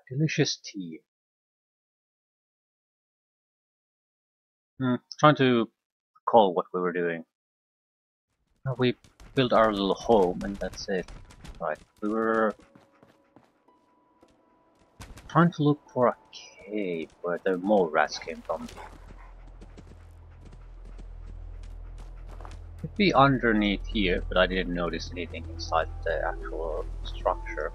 Delicious tea. Trying to recall what we were doing. We built our little home and that's it. Right. We were trying to look for a cave where the mole rats came from. Could be underneath here, but I didn't notice anything inside the actual structure.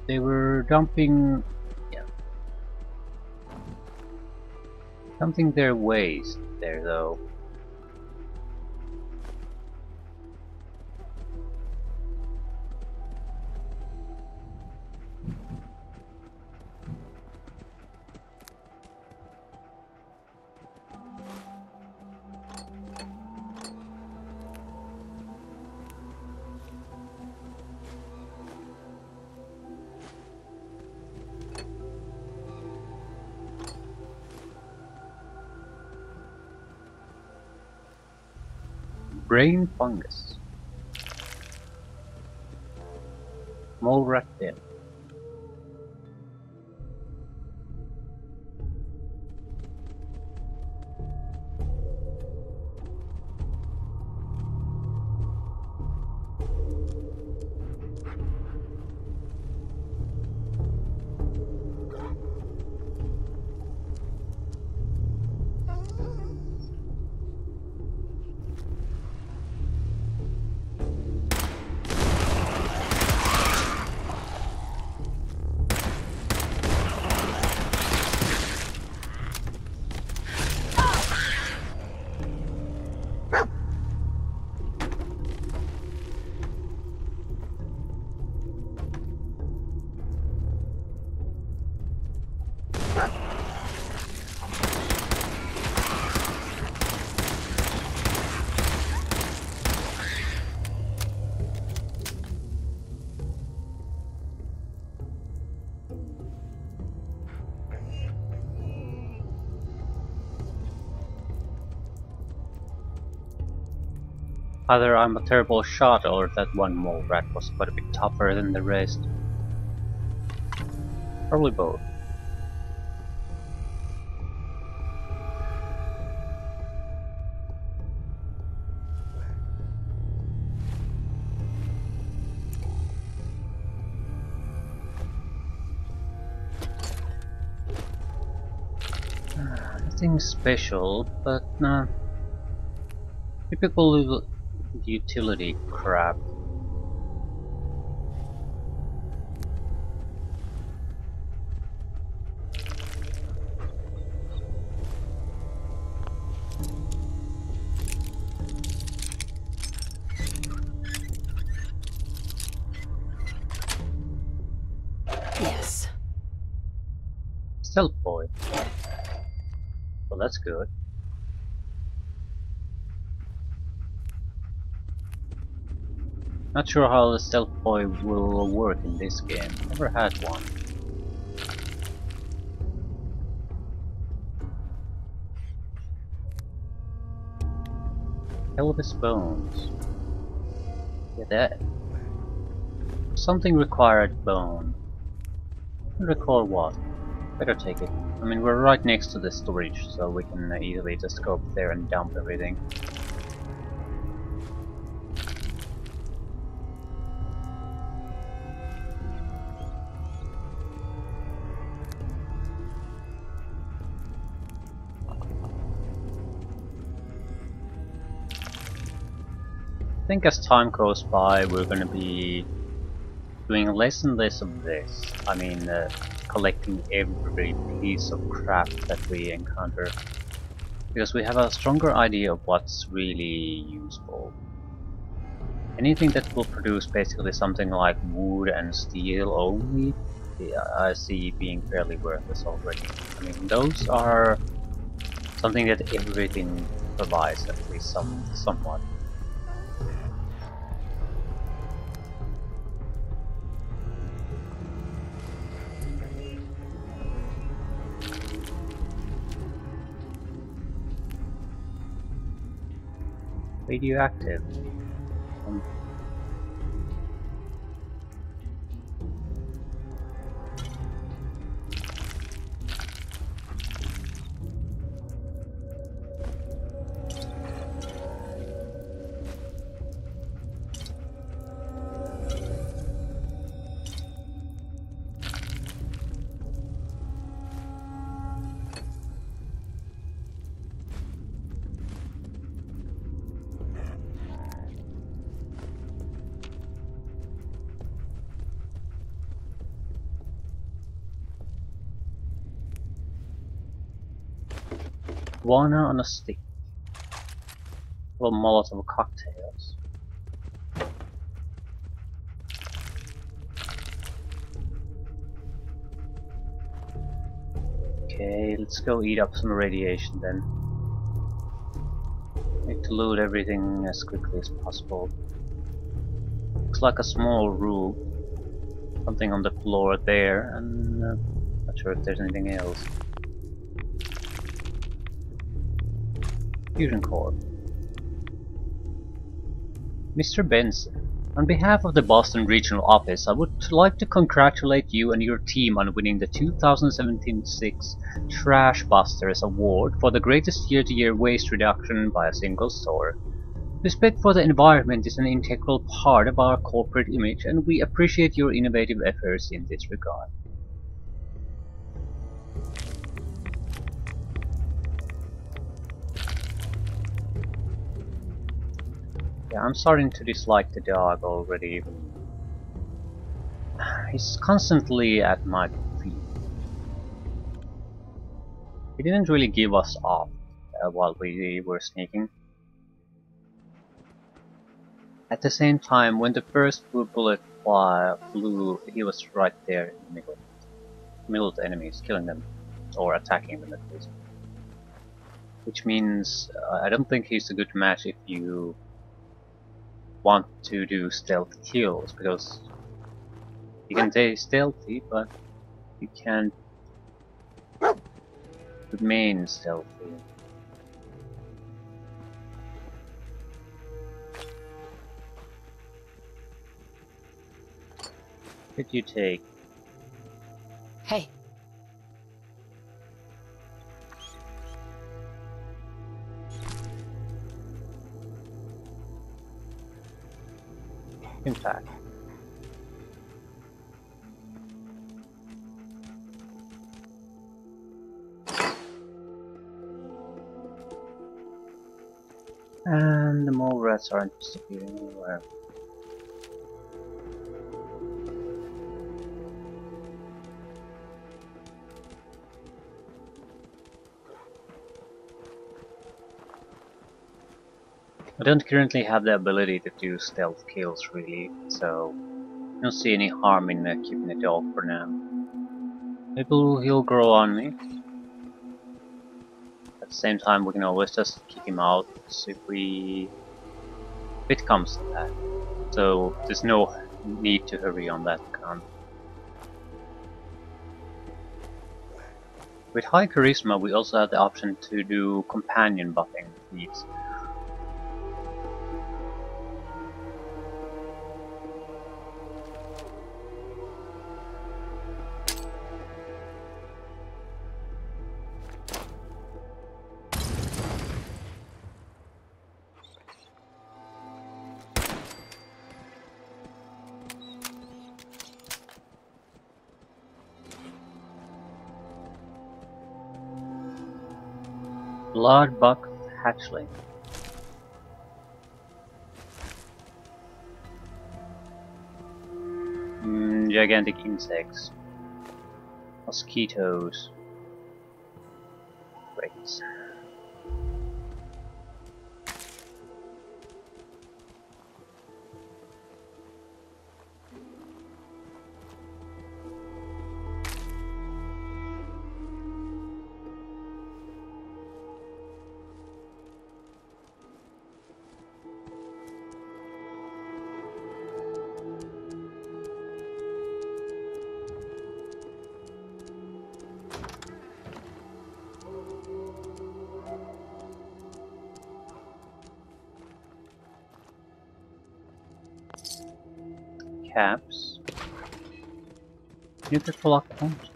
They were dumping their waste there though. Brain fungus. Molerat dead. Either I'm a terrible shot or that one mole rat was quite a bit tougher than the rest. Probably both. Nothing special, but typical little utility crap. Yes. Stealth boy. Well, that's good. Not sure how the stealth boy will work in this game. Never had one. Elvis bones. Yeah, that. Something required bone. I don't recall what. Better take it. I mean, we're right next to the storage, so we can easily just go up there and dump everything. I think as time goes by, we're gonna be doing less and less of this. I mean, collecting every piece of crap that we encounter. Because we have a stronger idea of what's really useful. Anything that will produce basically something like wood and steel only, yeah, I see being fairly worthless already. I mean, those are something that everything provides, at least somewhat. Radioactive. Guana on a stick. Well, Molotov cocktails. Okay, let's go eat up some radiation then. Need to loot everything as quickly as possible. Looks like a small room. Something on the floor there, and not sure if there's anything else. Fusion core. Mr. Benson, on behalf of the Boston Regional Office, I would like to congratulate you and your team on winning the 2017-6 Trash Busters Award for the greatest year-to-year waste reduction by a single store. Respect for the environment is an integral part of our corporate image, and we appreciate your innovative efforts in this regard. Yeah, I'm starting to dislike the dog already. He's constantly at my feet. He didn't really give us off while we were sneaking. At the same time, when the first blue bullet flew, he was right there in the middle of the enemies, killing them, or attacking them at least. Which means I don't think he's a good match if you want to do stealth kills, because you can stay stealthy, but you can't remain stealthy. What did you take? Hey. In fact. And the molrats aren't disappearing anywhere. I don't currently have the ability to do stealth kills really, so I don't see any harm in keeping the dog for now. Maybe he'll grow on me. At the same time, we can always just kick him out if it comes to that. So there's no need to hurry on that account. With high charisma, we also have the option to do companion buffing feats. Bloodbuck hatchling. Gigantic insects. Mosquitoes. Great. caps. Nutriflock punch.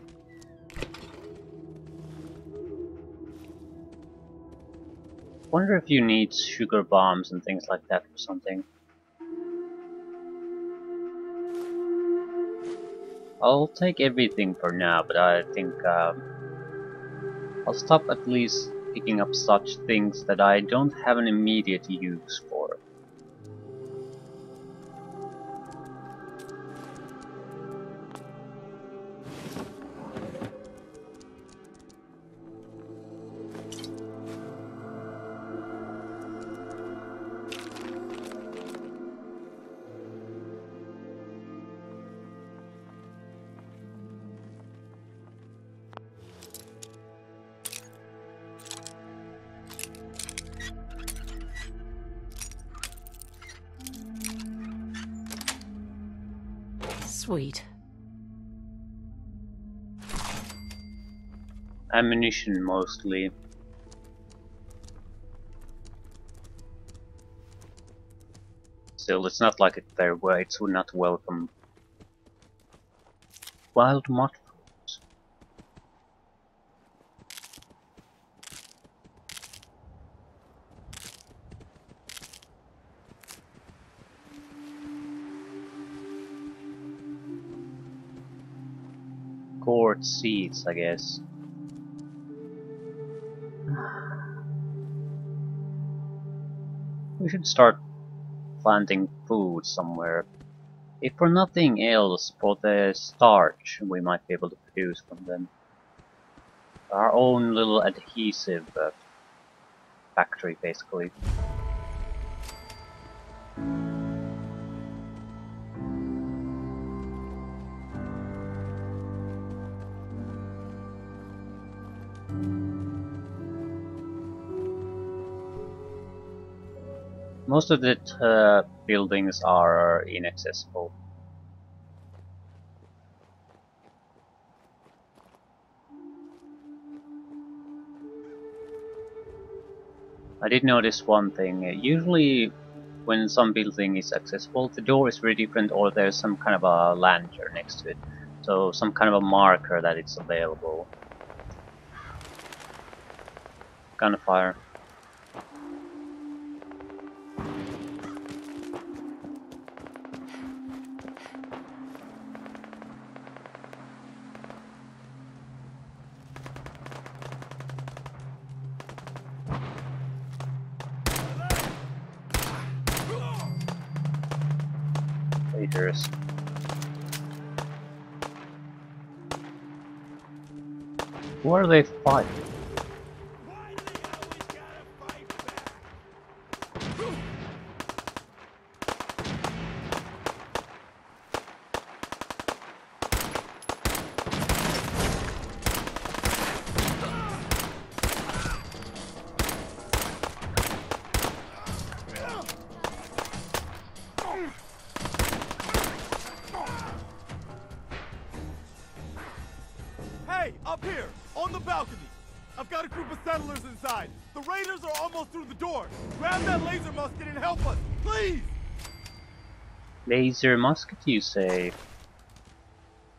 Wonder if you need sugar bombs and things like that for something. I'll take everything for now, but I think I'll stop at least picking up such things that I don't have an immediate use for. Sweet. Ammunition mostly. Still, it's not like it's not welcome. Wild mushrooms. Gourd seeds, I guess. We should start planting food somewhere. If for nothing else, for the starch we might be able to produce from them. Our own little adhesive factory, basically. Most of the buildings are inaccessible. I did notice one thing. Usually when some building is accessible, the door is very different or there's some kind of a lantern next to it. So some kind of a marker that it's available. Gunfire. Raiders. Who are they fighting? Why do they always gotta fight back? Hey, up here, on the balcony. I've got a group of settlers inside. The raiders are almost through the door. Grab that laser musket and help us, please! Laser musket, you say?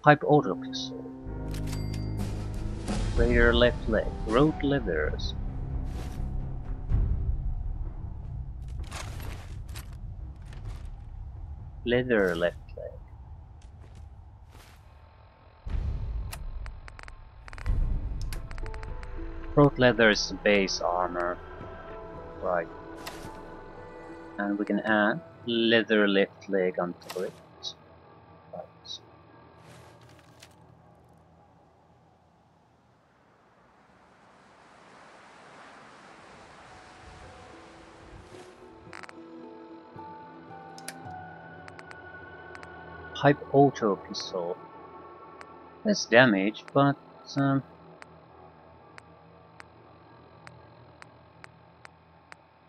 Pipe auto pistol. Raider left leg. Road levers. Leather left leg. Throat leather is the base armor. Right. And we can add leather left leg onto it. Right. Pipe auto pistol. Less damage, but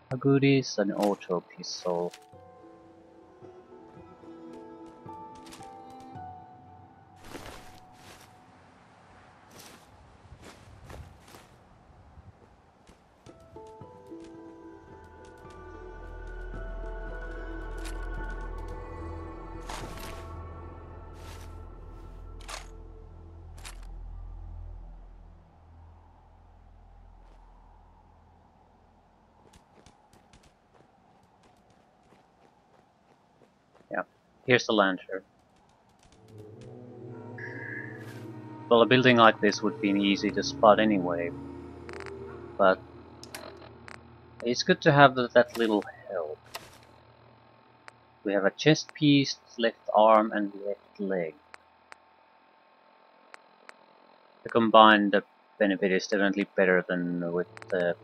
how good is an auto pistol? Here's the lantern. Well, a building like this would be easy to spot anyway, but it's good to have that little help. We have a chest piece, left arm, and left leg. The combined benefit is definitely better than with the...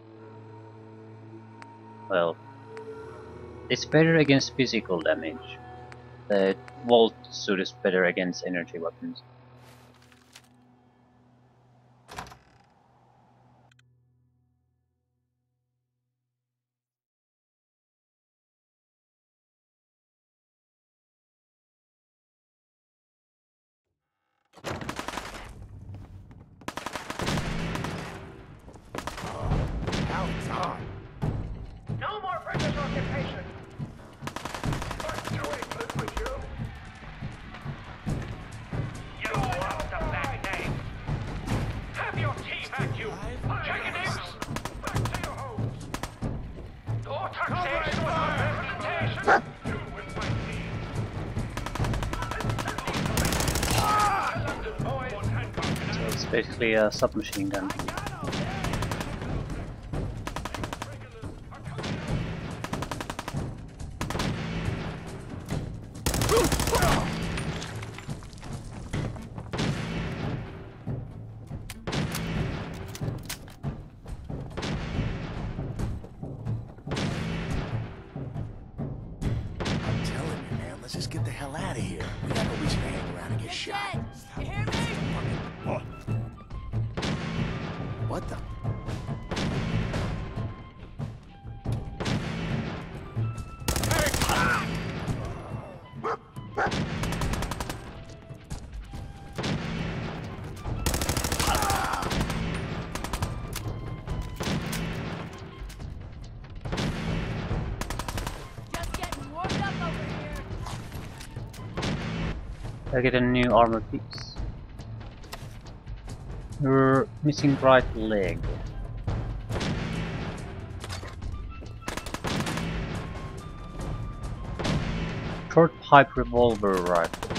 well, it's better against physical damage. The Vault suit is better against energy weapons. Now it's on. No more British occupation! What's doing good with you? You want the back name? Have your tea vacuum! Chicken eggs! Back to your homes! Go taxation with my representation! You with my tea! London boys, one handcuff in So it's basically a submachine gun. I'm telling you, man, let's just get the hell out of here. We got no reason to hang around and get shot. You hear me? What the? Just getting warmed up over here. I get a new armor piece. You're missing right leg. Short pipe revolver rifle.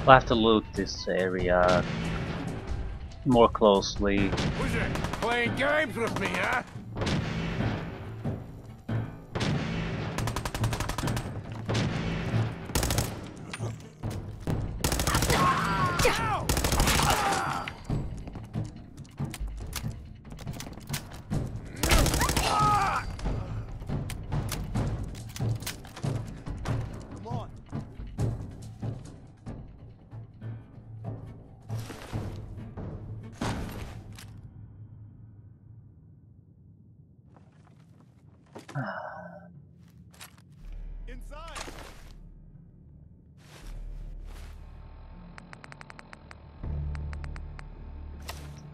We'll have to loot this area more closely. Who's it? Playing games with me, huh? Come on. Inside.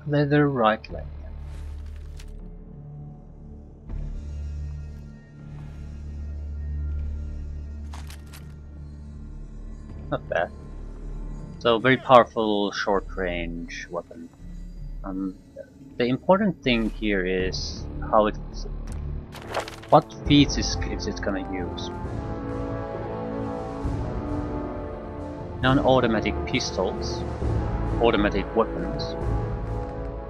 Leather right leg. Not bad. So very powerful short range weapon. The important thing here is how it's... what feats is it gonna use. Non-automatic pistols, automatic weapons.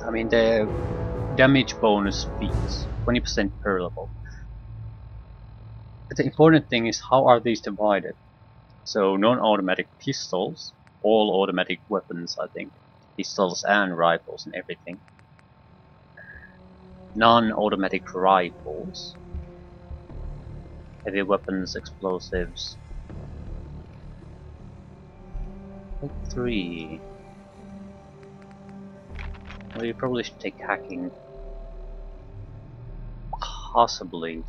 I mean the damage bonus feats, 20% per level. But the important thing is how are these divided? So non-automatic pistols, all automatic weapons I think, pistols and rifles and everything. Non-automatic rifles, heavy weapons, explosives. Like 3. Well, you probably should take hacking. Possibly.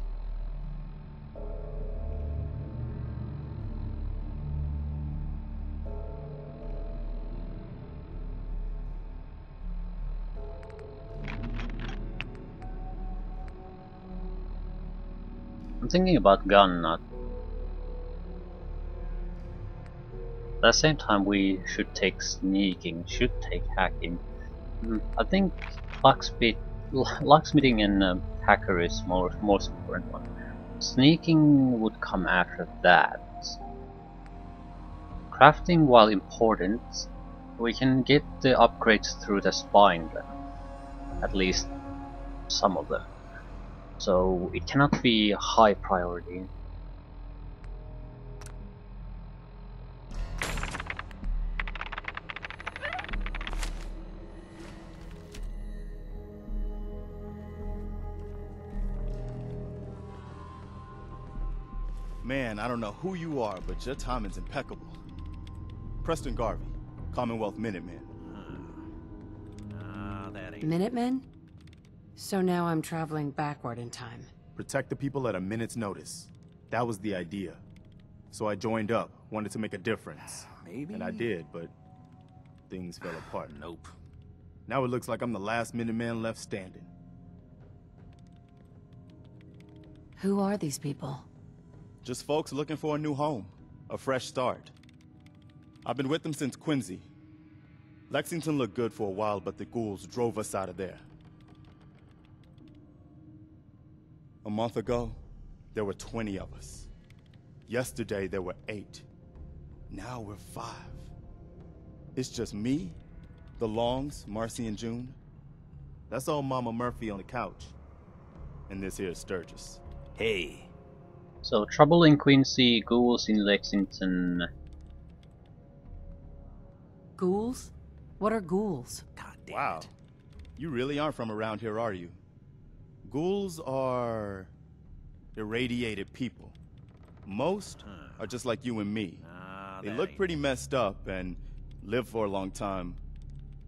I'm thinking about gun nut. At the same time we should take sneaking, should take hacking. I think locksmithing and hacker is most important one. Sneaking would come after that. Crafting, while important, we can get the upgrades through the spine then. At least some of them. So it cannot be a high priority. Man, I don't know who you are, but your timing's impeccable. Preston Garvey, Commonwealth Minutemen. That ain't... Minutemen? So now I'm traveling backward in time. Protect the people at a minute's notice. That was the idea. So I joined up, wanted to make a difference. Maybe? And I did, but things fell apart. Nope. Now it looks like I'm the last Minuteman left standing. Who are these people? Just folks looking for a new home, a fresh start. I've been with them since Quincy. Lexington looked good for a while, but the ghouls drove us out of there. A month ago, there were 20 of us. Yesterday, there were 8. Now we're 5. It's just me, the Longs, Marcy and June. That's old Mama Murphy on the couch. And this here is Sturgis. Hey. So trouble in Quincy, ghouls in Lexington. Ghouls? What are ghouls? God damn Wow. it. You really aren't from around here, are you? Ghouls are irradiated people. Most are just like you and me. They look pretty messed up and live for a long time,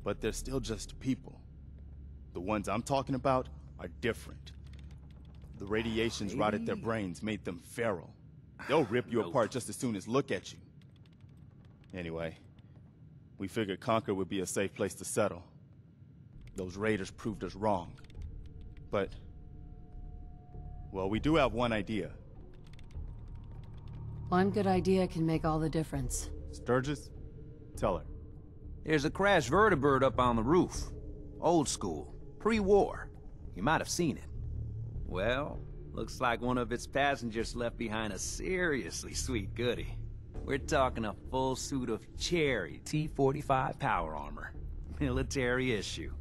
but they're still just people. The ones I'm talking about are different. The radiations rotted their brains, made them feral. They'll rip you apart just as soon as look at you. Anyway, we figured Concord would be a safe place to settle. Those raiders proved us wrong. But, well, we do have one idea. One good idea can make all the difference. Sturgis, tell her. There's a crashed vertibird up on the roof. Old school. Pre-war. You might have seen it. Well, looks like one of its passengers left behind a seriously sweet goodie. We're talking a full suit of cherry T-45 power armor. Military issue.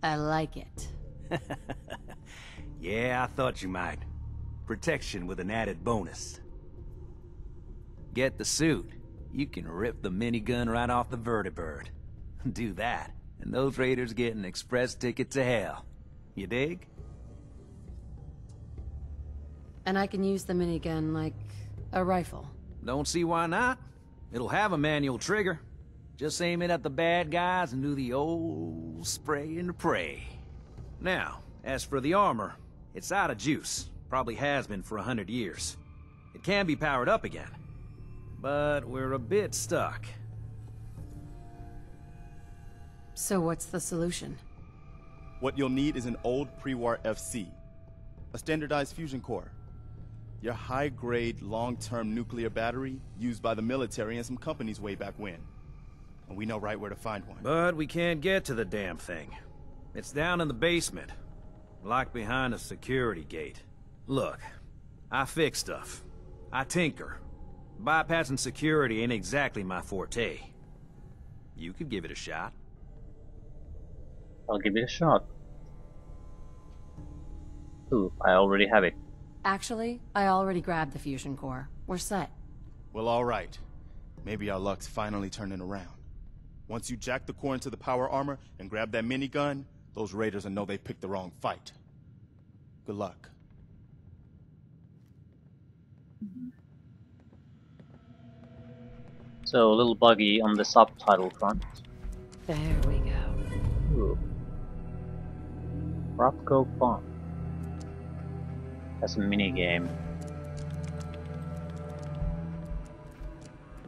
I like it. Yeah, I thought you might. Protection with an added bonus. Get the suit. You can rip the minigun right off the vertibird. Do that, and those raiders get an express ticket to hell. You dig? And I can use the minigun like a rifle. Don't see why not. It'll have a manual trigger. Just aim it at the bad guys and do the old spray and pray. Now, as for the armor, it's out of juice. Probably has been for 100 years. It can be powered up again. But we're a bit stuck. So what's the solution? What you'll need is an old pre-war FC, a standardized fusion core, your high-grade, long-term nuclear battery used by the military and some companies way back when. And we know right where to find one. But we can't get to the damn thing. It's down in the basement, locked behind a security gate. Look, I fix stuff. I tinker. Bypassing security ain't exactly my forte. You could give it a shot. I'll give it a shot. Ooh, I already have it. Actually, I already grabbed the fusion core. We're set. Well, all right. Maybe our luck's finally turning around. Once you jack the core into the power armor and grab that minigun, those raiders will know they picked the wrong fight. Good luck. So a little buggy on the subtitle front. There we go. Ooh. Rothko Bomb. That's a mini game.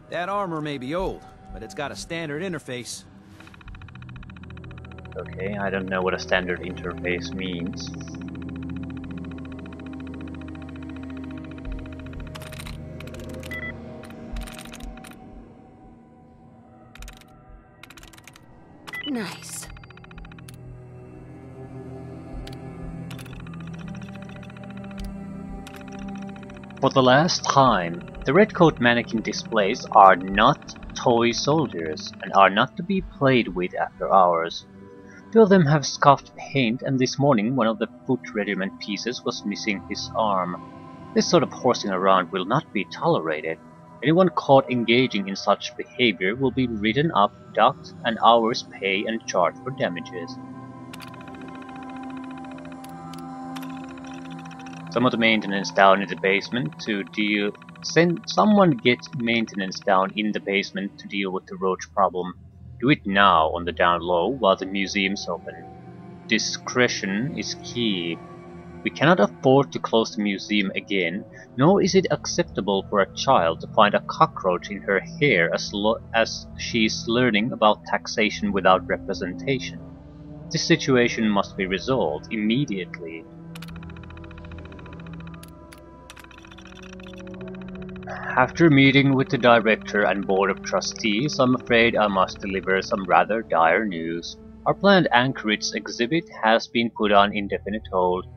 That armor may be old, but it's got a standard interface. Okay, I don't know what a standard interface means. Nice. For the last time, the redcoat mannequin displays are not toy soldiers and are not to be played with after hours. Two of them have scuffed paint, and this morning one of the foot regiment pieces was missing his arm. This sort of horsing around will not be tolerated. Anyone caught engaging in such behavior will be written up, docked an hour's pay and charged for damages. Some of the maintenance down in the basement to deal. Someone get maintenance down in the basement to deal with the roach problem. Do it now on the down low while the museum's open. Discretion is key. We cannot afford to close the museum again, nor is it acceptable for a child to find a cockroach in her hair as she's learning about taxation without representation. This situation must be resolved immediately. After meeting with the director and board of trustees, I'm afraid I must deliver some rather dire news. Our planned Anchorage exhibit has been put on indefinite hold.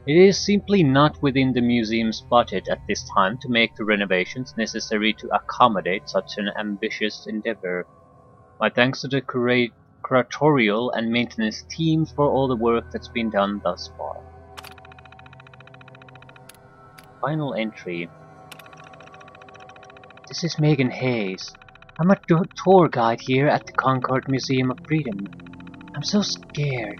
It is simply not within the museum's budget at this time to make the renovations necessary to accommodate such an ambitious endeavor. My thanks to the curatorial and maintenance teams for all the work that's been done thus far. Final entry. This is Megan Hayes. I'm a tour guide here at the Concord Museum of Freedom. I'm so scared.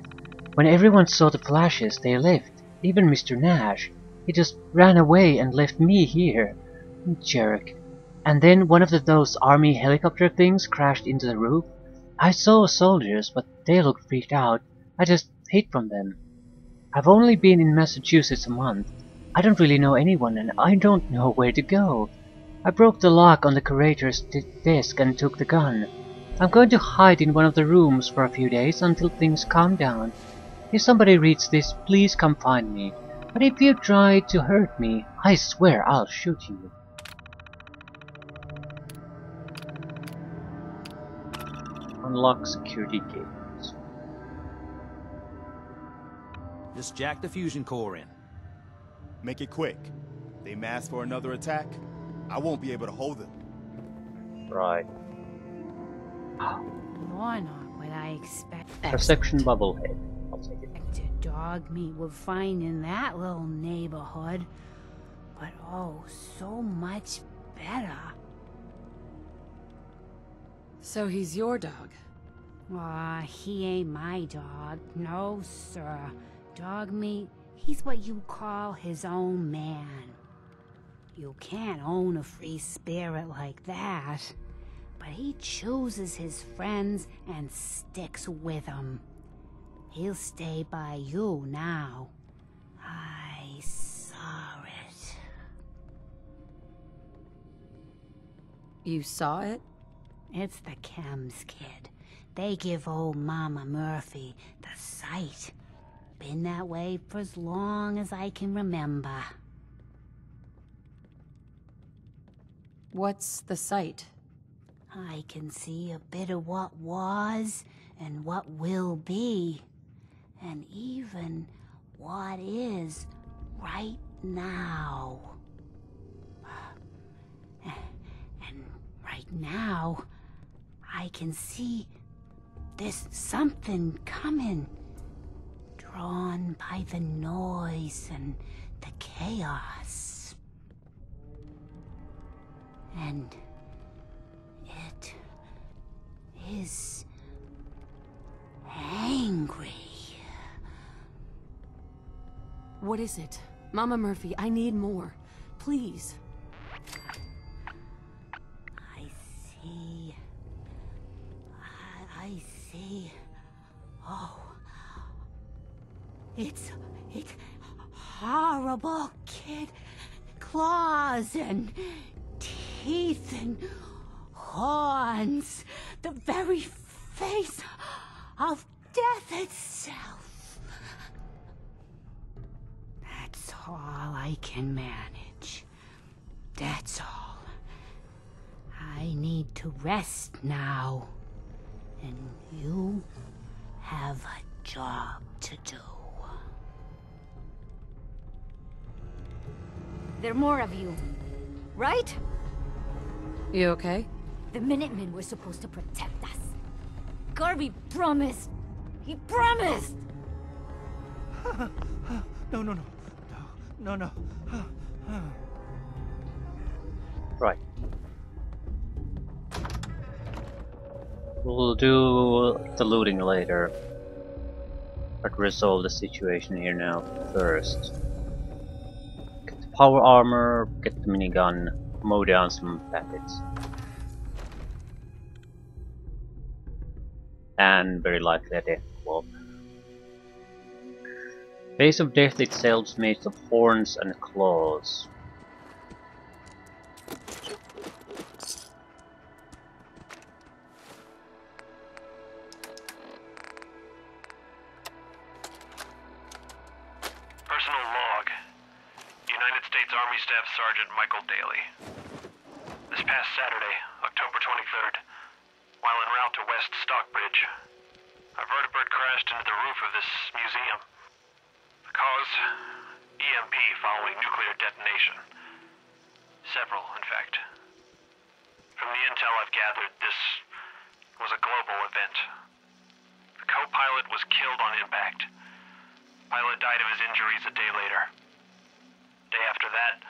When everyone saw the flashes, they left. Even Mr. Nash. He just ran away and left me here. Jerk. And then one of those army helicopter things crashed into the roof. I saw soldiers, but they looked freaked out. I just hid from them. I've only been in Massachusetts a month. I don't really know anyone and I don't know where to go. I broke the lock on the curator's desk and took the gun. I'm going to hide in one of the rooms for a few days until things calm down. If somebody reads this, please come find me. But if you try to hurt me, I swear I'll shoot you. Unlock security gates. Just jack the fusion core in. Make it quick. They mass for another attack, I won't be able to hold them. Right. More not what I expect. Perception bubblehead. I'll take it. To dog meat would find in that little neighborhood. But oh, so much better. So he's your dog? Aw, he ain't my dog. No, sir. Dog meat, he's what you call his own man. You can't own a free spirit like that. But he chooses his friends and sticks with them. He'll stay by you now. I saw it. You saw it? It's the chems, kid. They give old Mama Murphy the sight. Been that way for as long as I can remember. What's the sight? I can see a bit of what was and what will be. And even what is right now. And right now, I can see there's something coming. Drawn by the noise and the chaos. And it is angry. What is it? Mama Murphy, I need more. Please. I see. I see. Oh. It's horrible, kid. Claws and teeth and horns. The very face of death itself. That's all I can manage. That's all. I need to rest now. And you have a job to do. There are more of you. Right? You okay? The Minutemen were supposed to protect us. Garvey promised. He promised! No. Right. We'll do the looting later, but resolve the situation here now first. Get the power armor, get the minigun, mow down some bandits. And very likely a death club. Face of Death itself is made of horns and claws. Personal log. United States Army Staff Sergeant Michael Daly. This past Saturday, October 23rd, while en route to West Stockbridge, a vertibird crashed into the roof of this museum. The cause? EMP following nuclear detonation. Several, in fact. From the intel I've gathered, this was a global event. The co-pilot was killed on impact. Pilot died of his injuries a day later. Day after that,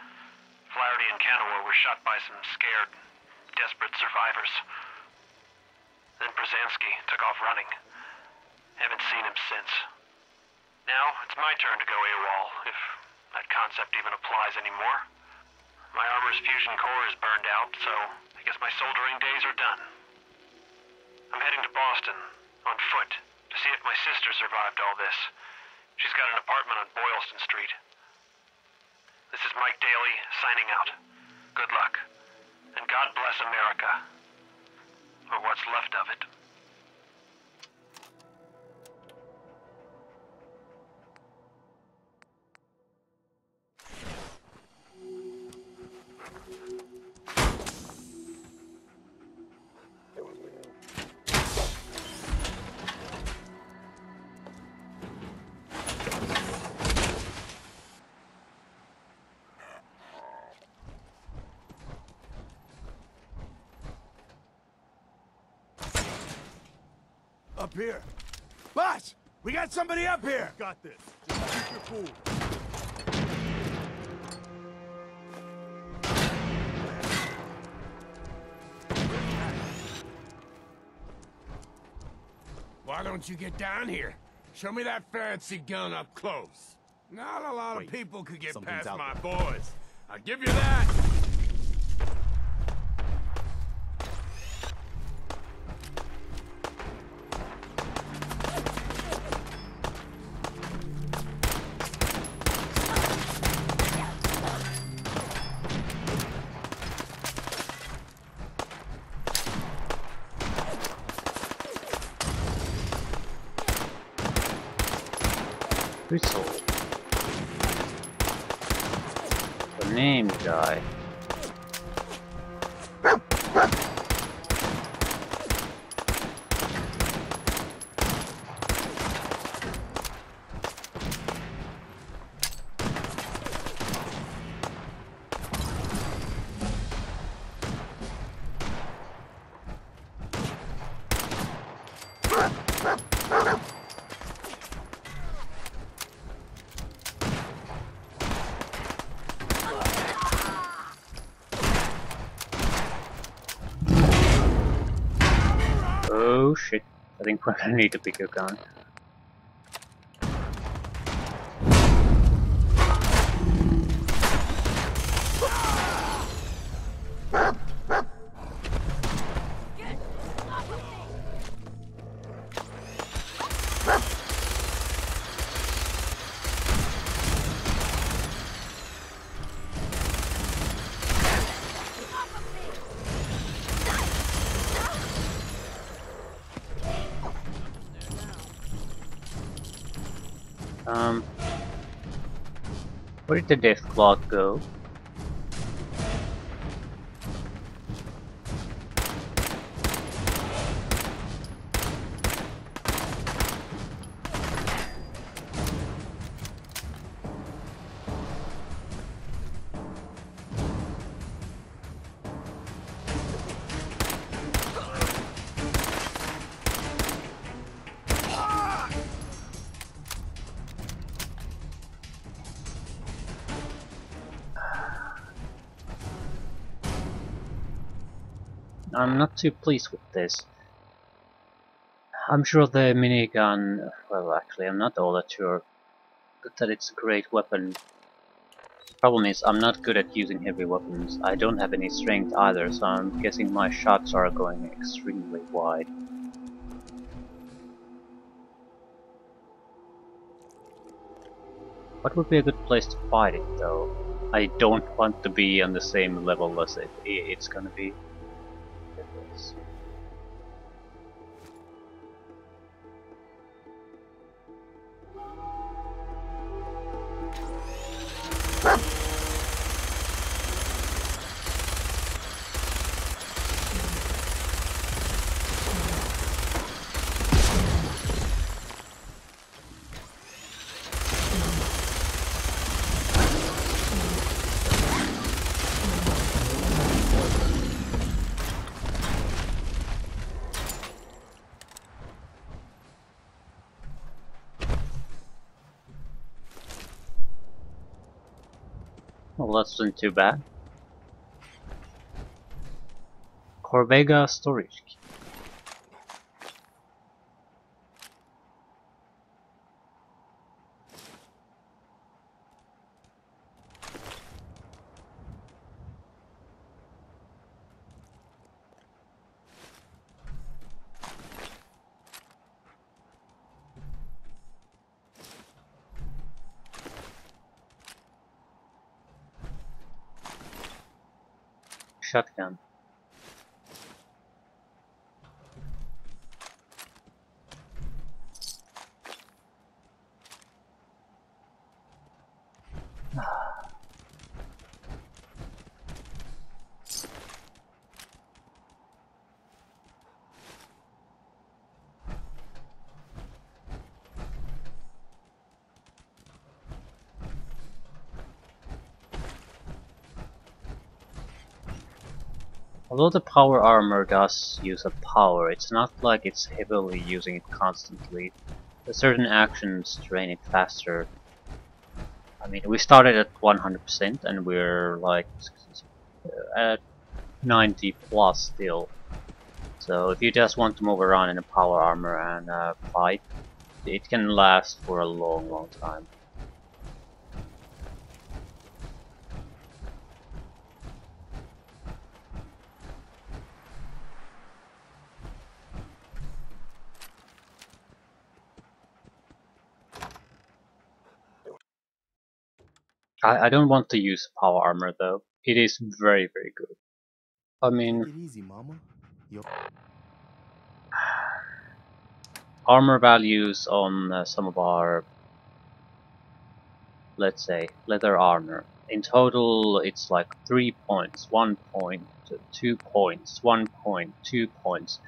Flaherty and Canaway were shot by some scared, desperate survivors. Then Brzezinski took off running. Haven't seen him since. Now, it's my turn to go AWOL, if that concept even applies anymore. My armor's fusion core is burned out, so I guess my soldering days are done. I'm heading to Boston, on foot, to see if my sister survived all this. She's got an apartment on Boylston Street. This is Mike Daly, signing out. Good luck. And God bless America. Or what's left of it. Up here. Boss! We got somebody up here! Got this. Just keep your cool. Why don't you get down here? Show me that fancy gun up close. Not a lot of people could get past my boys. I'll give you that. Whistle. The name guy. Oh shit, I think we're gonna need a bigger gun. Where did the death clock go? I'm not too pleased with this. I'm sure the minigun, well actually I'm not all that sure that it's a great weapon. Problem is I'm not good at using heavy weapons. I don't have any strength either, so I'm guessing my shots are going extremely wide. What would be a good place to fight it though? I don't want to be on the same level as it's gonna be. Well, that's not too bad. Corvega storage key. Shotgun. Although the power armor does use a power, it's not like it's heavily using it constantly. Certain actions drain it faster. I mean, we started at 100% and we're like at 90 plus still. So if you just want to move around in a power armor and fight, it can last for a long time. I don't want to use power armor though. It is very good. I mean, Take it easy, mama. armor values on some of our, let's say, leather armor. In total, it's like 3 points, 1 point, 2 points, 1 point, 2 points.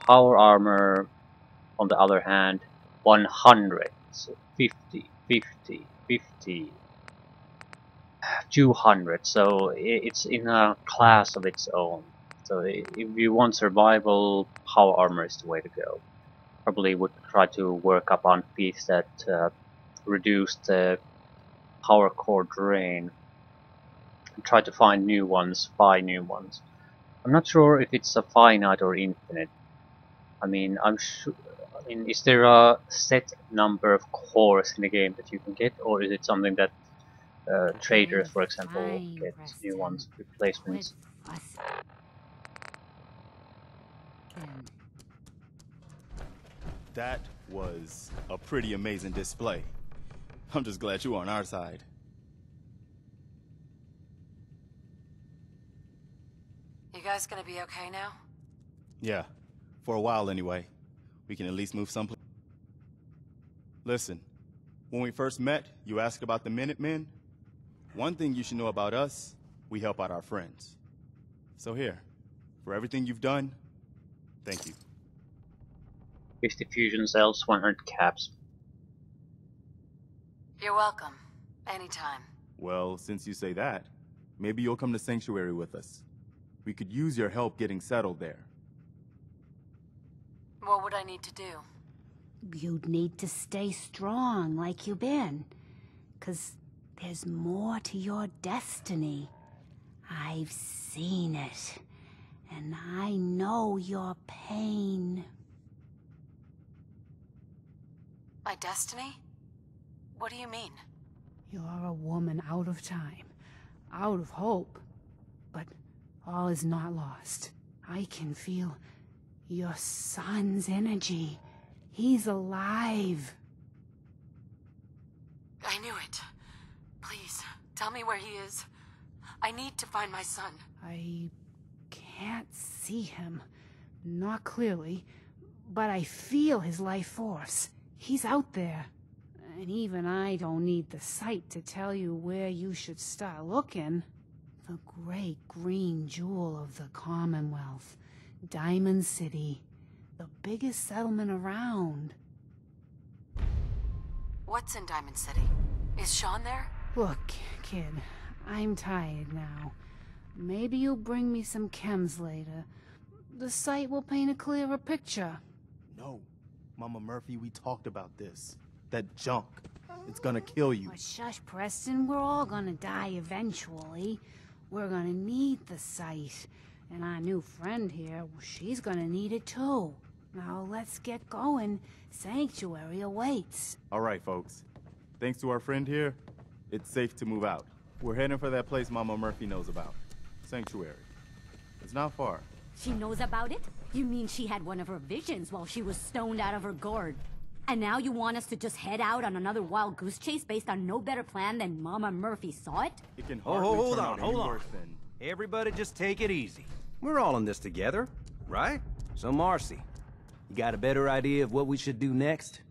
Power armor, on the other hand, 100, so 50, 50, 50, 200. So it's in a class of its own. So if you want survival, power armor is the way to go. Probably would try to work up on feats that reduce the power core drain. And try to find new ones, buy new ones. I'm not sure if it's a finite or infinite. I mean, I'm sure. I mean, is there a set number of cores in the game that you can get, or is it something that traders, for example, get new ones, replacements? That was a pretty amazing display. I'm just glad you're on our side. You guys gonna be okay now? Yeah, for a while anyway. We can at least move someplace. Listen, when we first met, you asked about the Minutemen. One thing you should know about us, we help out our friends. So here, for everything you've done, thank you. 50 fusion cells, 100 caps. You're welcome. Anytime. Well, since you say that, maybe you'll come to Sanctuary with us. We could use your help getting settled there. What would I need to do? You'd need to stay strong like you've been. 'Cause there's more to your destiny. I've seen it. and I know your pain. My destiny? What do you mean? You're a woman out of time, out of hope. But all is not lost. I can feel your son's energy. He's alive. I knew it. Please, tell me where he is. I need to find my son. I can't see him. Not clearly. But I feel his life force. He's out there. And even I don't need the sight to tell you where you should start looking. The great green jewel of the Commonwealth. Diamond City. The biggest settlement around. What's in Diamond City? Is Sean there? Look, kid, I'm tired now. Maybe you'll bring me some chems later. The sight will paint a clearer picture. No. Mama Murphy, we talked about this. That junk. It's gonna kill you. But shush, Preston. We're all gonna die eventually. We're gonna need the sight. And our new friend here, she's gonna need it too. Now let's get going. Sanctuary awaits. All right, folks. Thanks to our friend here, it's safe to move out. We're heading for that place Mama Murphy knows about. Sanctuary. It's not far. She knows about it? You mean she had one of her visions while she was stoned out of her gourd? And now you want us to just head out on another wild goose chase based on no better plan than Mama Murphy saw it? It can Oh, hardly hold turn on, out hold any on. worse than... Everybody just take it easy. We're all in this together, right? So Marcy, you got a better idea of what we should do next?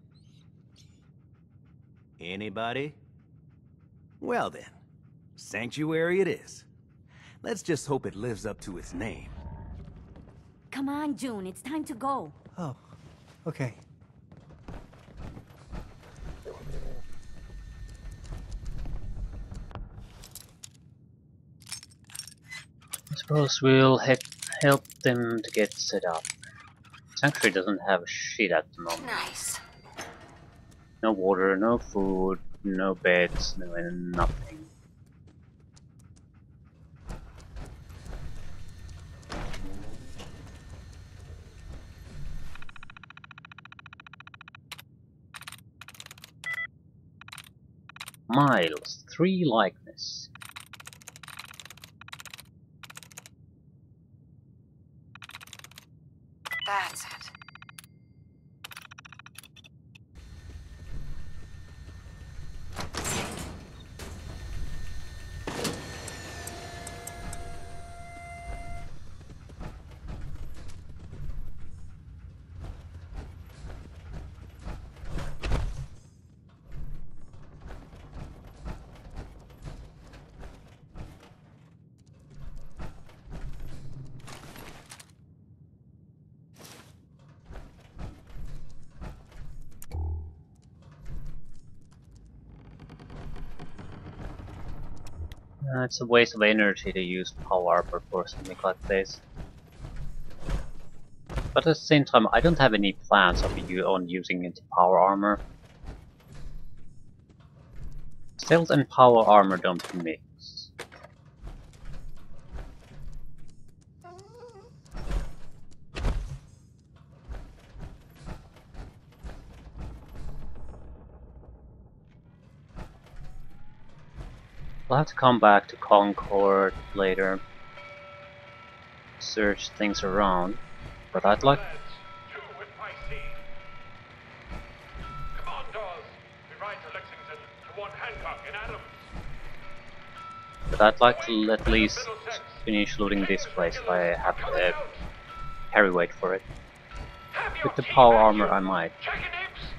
Anybody? Well then, Sanctuary it is. Let's just hope it lives up to its name. Come on, June, it's time to go. Oh, okay. I suppose we'll help them to get set up. Sanctuary doesn't have shit at the moment. Nice. No water, no food, no beds, no nothing. Miles, 3 likeness. That's it. It's a waste of energy to use power armor for something like this. But at the same time, I don't have any plans of on using it power armor. Stealth and power armor don't mix. I'll have to come back to Concord later, search things around, but I'd like... Lads, you with my seed. Commandos, we ride to Lexington to warn Hancock and Adams. But I'd like to at least finish looting this place if I have carry weight for it. With the power armor I might. Chicken nips.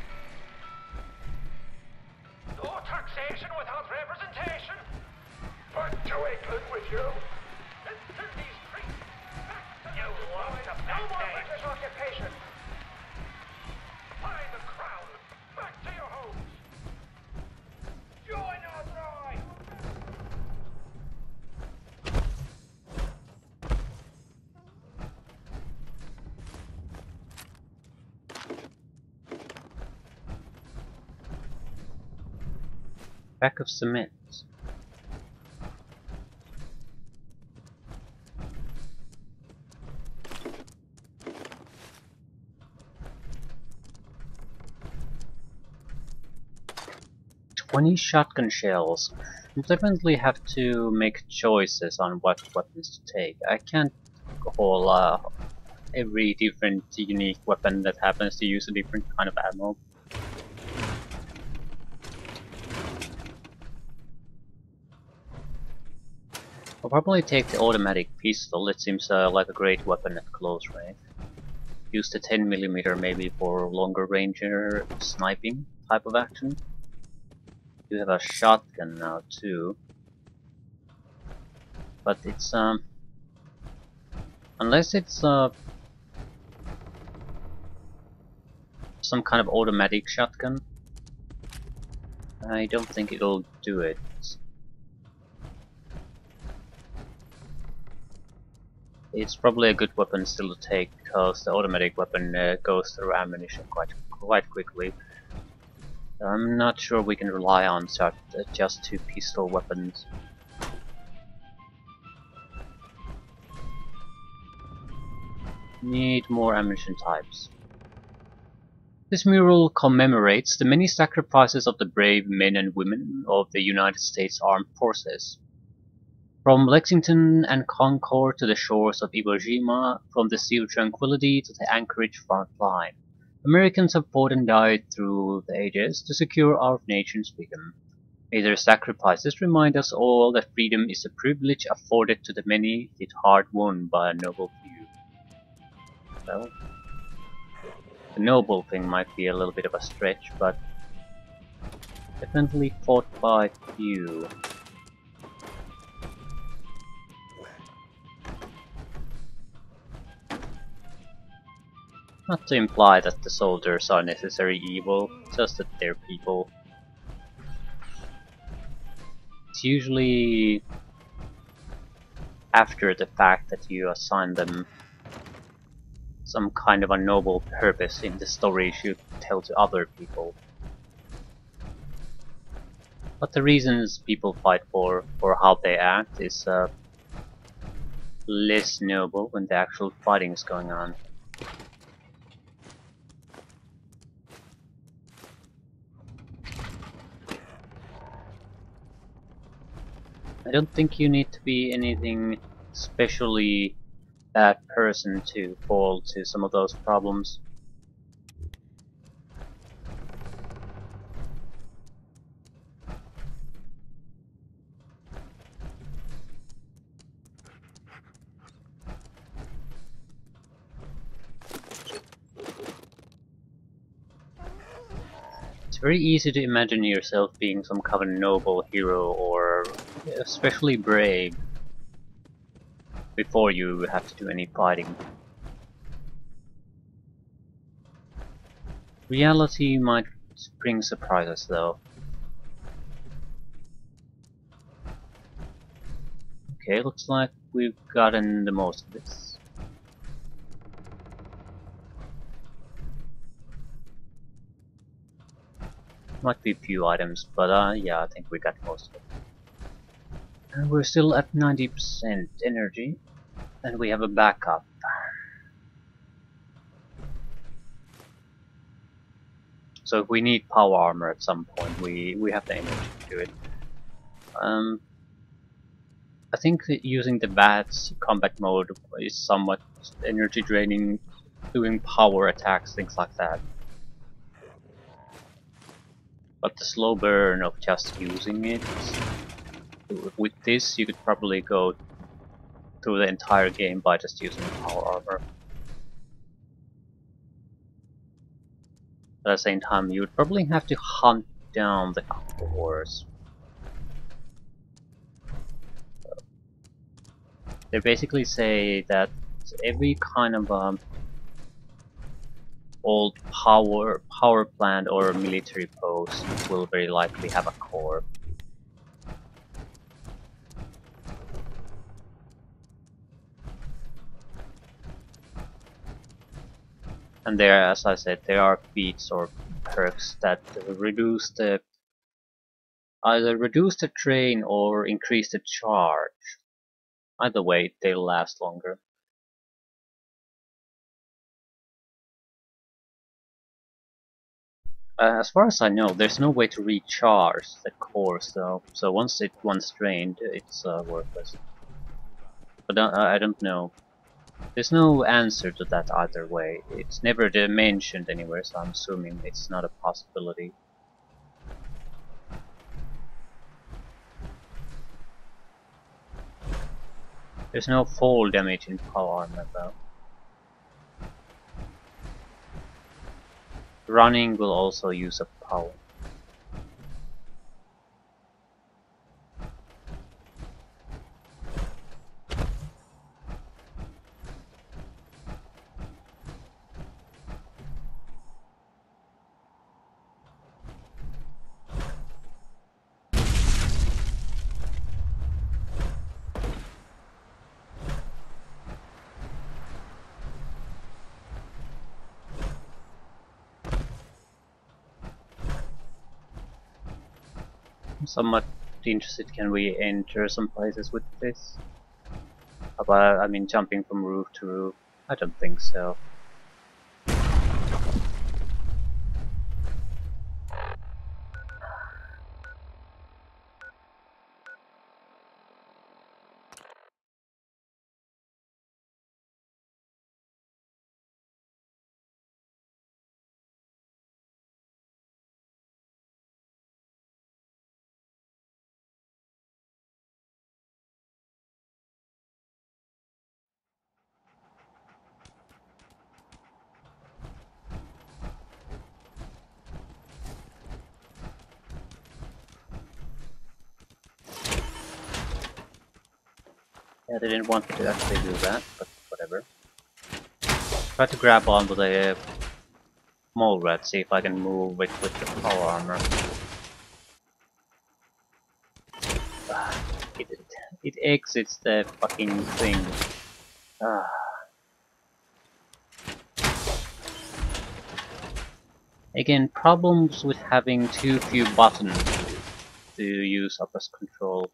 No taxation without representation. But to England with you. And turn these creeps back to you lost a no more British occupation. Find the crown. Back to your homes. Join our drive. Pack of cement. When you shotgun shells, you definitely have to make choices on what weapons to take. I can't call every different unique weapon that happens to use a different kind of ammo. I'll probably take the automatic pistol. It seems like a great weapon at close range. Use the 10mm maybe for longer range sniping type of action. You have a shotgun now too, but it's unless it's some kind of automatic shotgun, I don't think it'll do it. It's probably a good weapon still to take because the automatic weapon goes through ammunition quite quickly. I'm not sure we can rely on just 2 pistol weapons. Need more ammunition types. This mural commemorates the many sacrifices of the brave men and women of the United States Armed Forces. From Lexington and Concord to the shores of Iwo Jima, from the Sea of Tranquility to the Anchorage front line, Americans have fought and died through the ages to secure our nation's freedom. May their sacrifices remind us all that freedom is a privilege afforded to the many, yet hard won by a noble few. Well, the noble thing might be a little bit of a stretch, but definitely fought by few. Not to imply that the soldiers are necessarily evil, just that they're people. It's usually after the fact that you assign them some kind of a noble purpose in the stories you tell to other people. But the reasons people fight for or how they act is less noble when the actual fighting is going on. I don't think you need to be anything especially bad person to fall to some of those problems. It's very easy to imagine yourself being some kind of noble hero or especially brave before you have to do any fighting. Reality might bring surprises though. Okay, looks like we've gotten the most of this. Might be a few items, but yeah, I think we got most of it. And we're still at 90% energy, and we have a backup. So if we need power armor at some point, we have the energy to do it. I think that using the bats combat mode is somewhat energy draining, doing power attacks, things like that. But the slow burn of just using it, with this you could probably go through the entire game by just using power armor. But at the same time, you would probably have to hunt down the cores. They basically say that every kind of old power plant or military post will very likely have a core. And there, as I said, there are feats or perks that reduce the either reduce the drain or increase the charge. Either way, they'll last longer. As far as I know, there's no way to recharge the core, so once drained, it's worthless. But I don't know. There's no answer to that either way. It's never mentioned anywhere, so I'm assuming it's not a possibility. There's no fall damage in power armor though. Running will also use up power. I'm somewhat interested, can we enter some places with this? About, I mean, jumping from roof to roof? I don't think so. Yeah, they didn't want to actually do that, but whatever. Try to grab onto the molerat, see if I can move it with the power armor. It exits the fucking thing. Ah. Again, problems with having too few buttons to use up as control.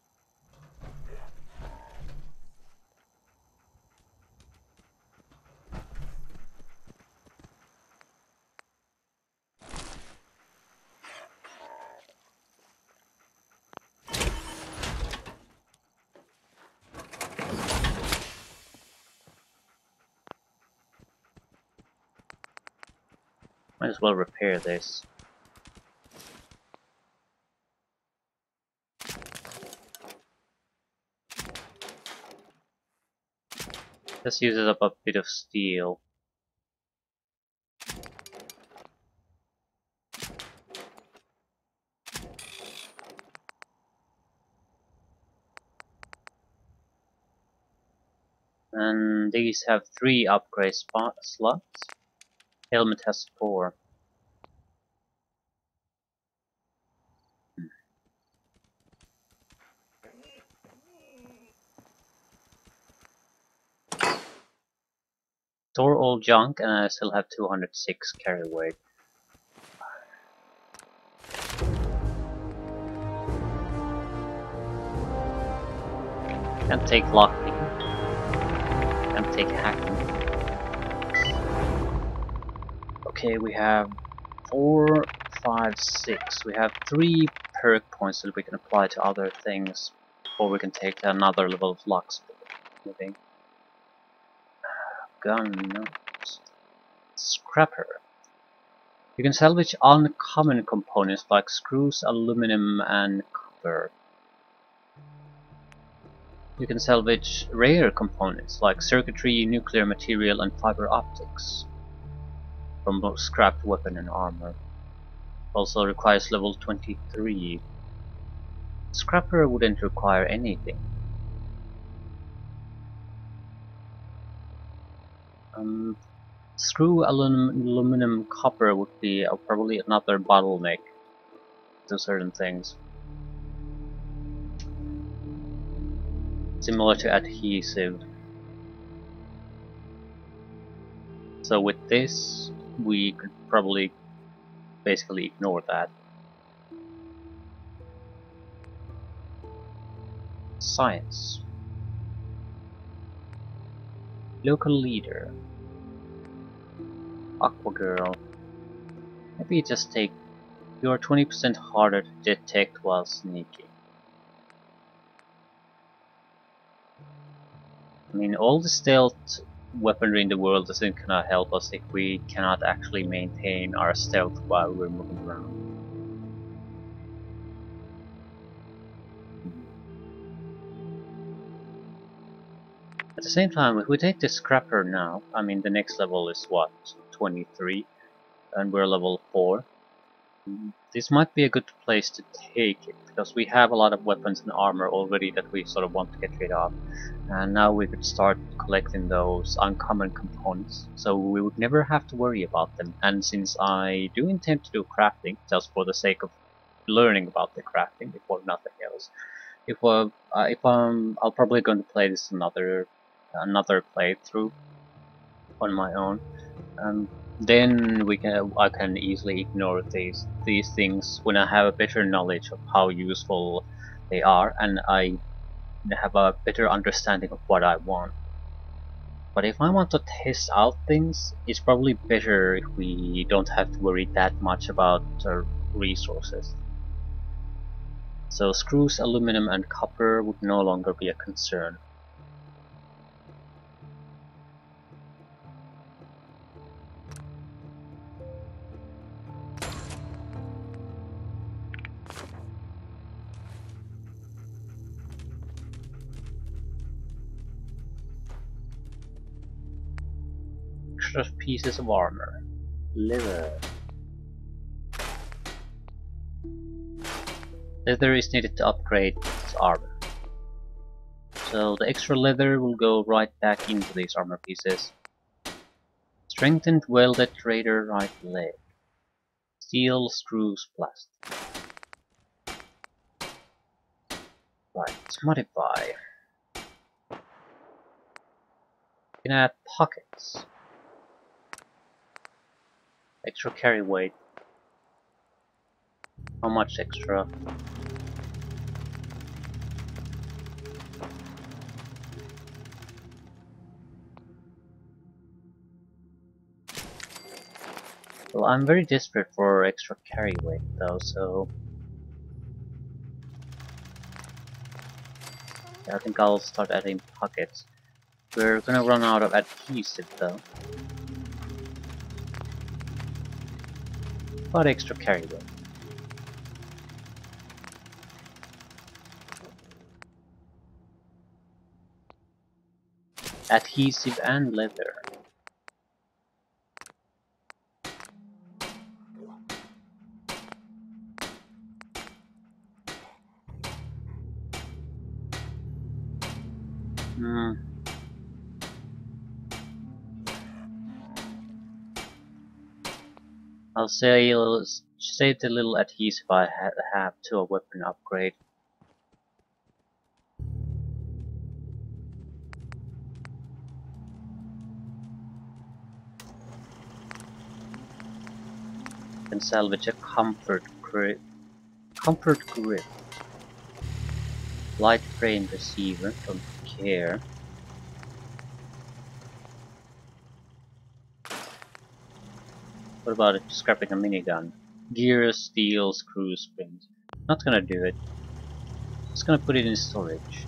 Might as well repair this. This uses up a bit of steel. And these have 3 upgrade slots. Helmet has 4. Store all junk and I still have 206 carry weight. Can't take lockpicking. Can't take hacking. Okay, we have 4, 5, 6. We have 3 perk points that we can apply to other things, or we can take another level of locksmith. Maybe. Gun, no. Scrapper. You can salvage uncommon components like screws, aluminum, and copper. You can salvage rare components like circuitry, nuclear material, and fiber optics from both scrapped weapon and armor. Also requires level 23. Scrapper wouldn't require anything. Screw, aluminum, copper would be probably another bottleneck to certain things. Similar to adhesive. So with this, we could probably basically ignore that. Science. Local leader. Aqua girl. Maybe just take You are 20% harder to detect while sneaking. I mean, all the stealth weaponry in the world doesn't kinda help us if we cannot actually maintain our stealth while we're moving around. At the same time, if we take the scrapper now, I mean the next level is what, 23, and we're level 4. This might be a good place to take it, because we have a lot of weapons and armor already that we sort of want to get rid of. And now we could start collecting those uncommon components, so we would never have to worry about them. And since I do intend to do crafting, just for the sake of learning about the crafting, if for nothing else, I'll probably going to play this another playthrough on my own. Then I can easily ignore these things when I have a better knowledge of how useful they are, and I have a better understanding of what I want. But if I want to test out things, it's probably better if we don't have to worry that much about resources. So screws, aluminum and copper would no longer be a concern. Extra pieces of armor. Leather. Leather is needed to upgrade its armor. So the extra leather will go right back into these armor pieces. Strengthened welded raider right leg. Steel screws plastic. Right, let's modify. You can add pockets. Extra carry weight. How much extra? Well, I'm very desperate for extra carry weight though, so yeah, I think I'll start adding pockets. We're gonna run out of adhesive though. But extra carry weight. Adhesive and leather. I'll say save the little adhesive I have to a weapon upgrade. Can salvage a comfort grip. Light frame receiver, don't care. What about it? Scrapping a minigun? Gears, steel, screws, springs. Not gonna do it. Just gonna put it in storage.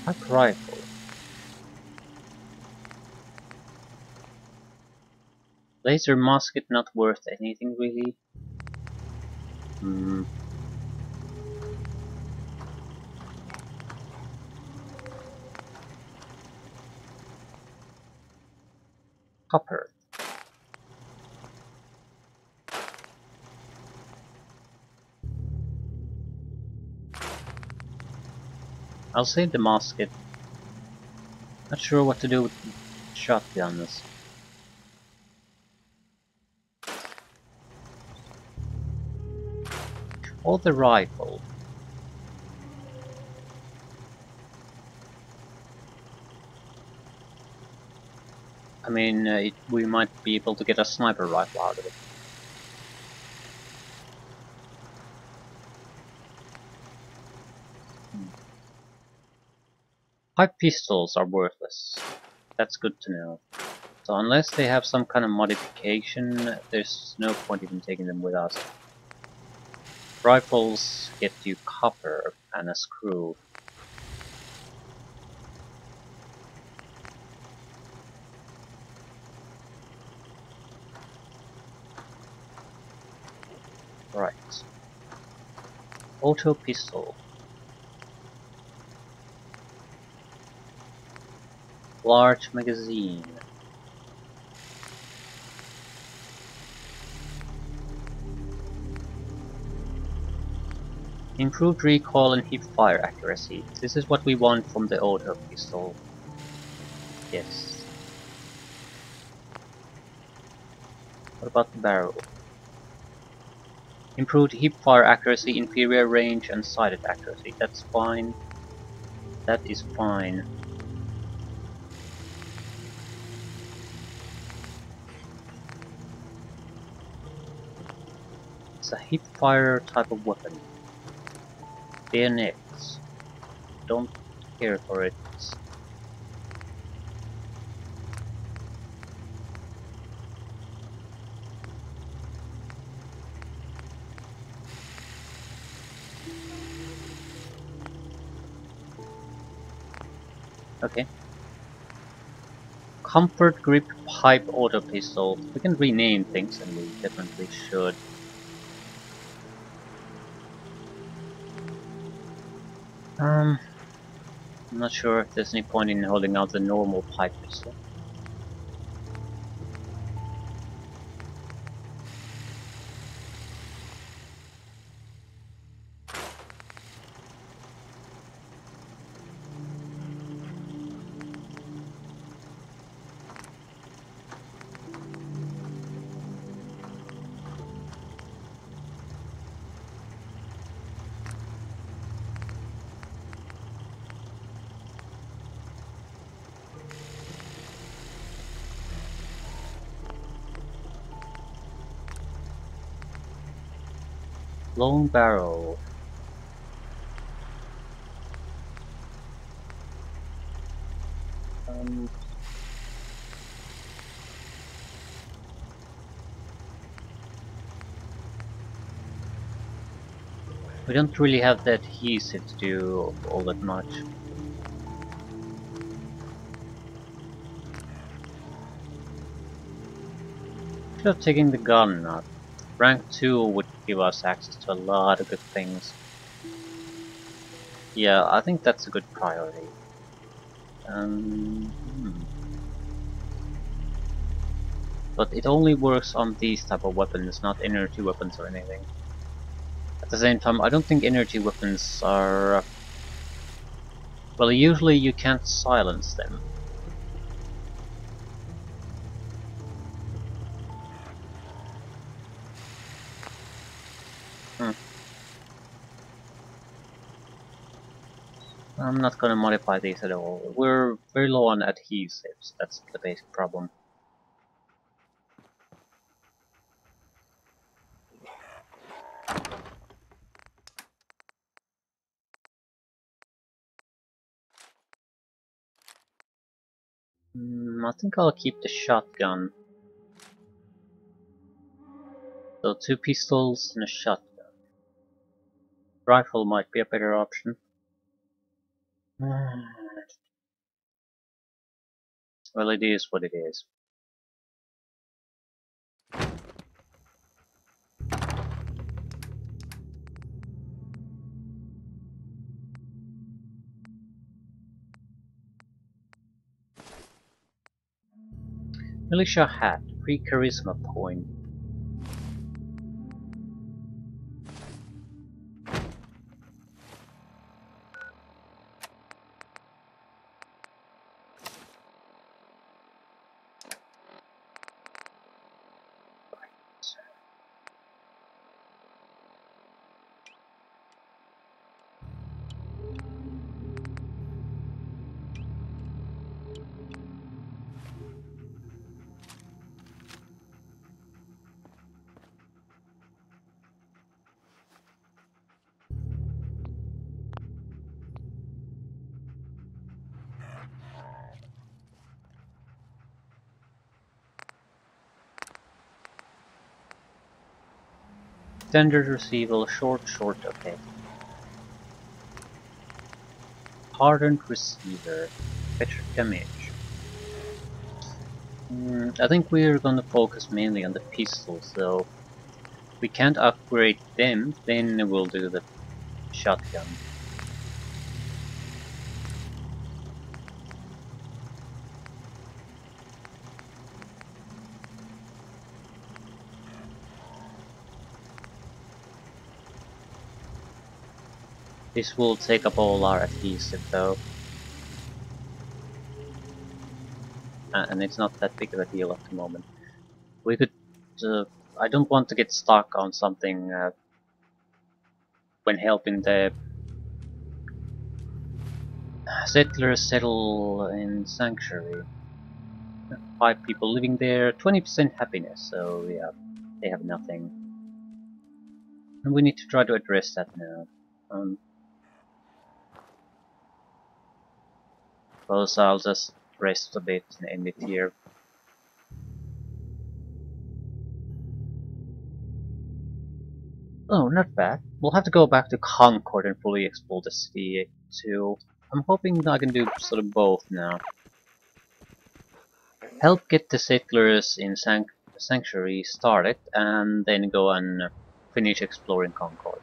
Pack rifle. Laser musket not worth anything really. Copper. I'll save the musket. Not sure what to do with shotguns. Or the rifle. mean, we might be able to get a sniper rifle out of it. Pipe pistols are worthless. That's good to know. So unless they have some kind of modification, there's no point even taking them with us. Rifles get you copper and a screw. Right. Auto pistol. Large magazine. Improved recoil and hip fire accuracy. This is what we want from the auto pistol. Yes. What about the barrel? Improved hip fire accuracy, inferior range, and sighted accuracy. That's fine. That is fine. It's a hip fire type of weapon. Bayonets. Don't care for it. Okay. Comfort grip pipe auto pistol. We can rename things, and we definitely should. I'm not sure if there's any point in holding out the normal pipe pistol. Long barrel. We don't really have the adhesive to do all that much. Should have taken the gun up. Rank 2 would give us access to a lot of good things. Yeah, I think that's a good priority. But it only works on these type of weapons, not energy weapons or anything. At the same time, I don't think energy weapons are... well, usually you can't silence them. I'm not gonna modify these at all. We're very low on adhesives, that's the basic problem. I think I'll keep the shotgun. So 2 pistols and a shotgun. Rifle might be a better option. Well, it is what it is. Militia hat, free charisma point. Standard receiver, short, okay. Hardened receiver, better damage. I think we're gonna focus mainly on the pistols, though. If we can't upgrade them, then we'll do the shotgun. This will take up all our adhesive, though. And it's not that big of a deal at the moment. We could... I don't want to get stuck on something when helping the settlers settle in Sanctuary. 5 people living there, 20% happiness, so yeah, they have nothing. And we need to try to address that now. Suppose I'll just rest a bit and end it here. Oh, not bad. We'll have to go back to Concord and fully explore the city too. I'm hoping I can do sort of both now. Help get the settlers in Sanctuary started, and then go and finish exploring Concord.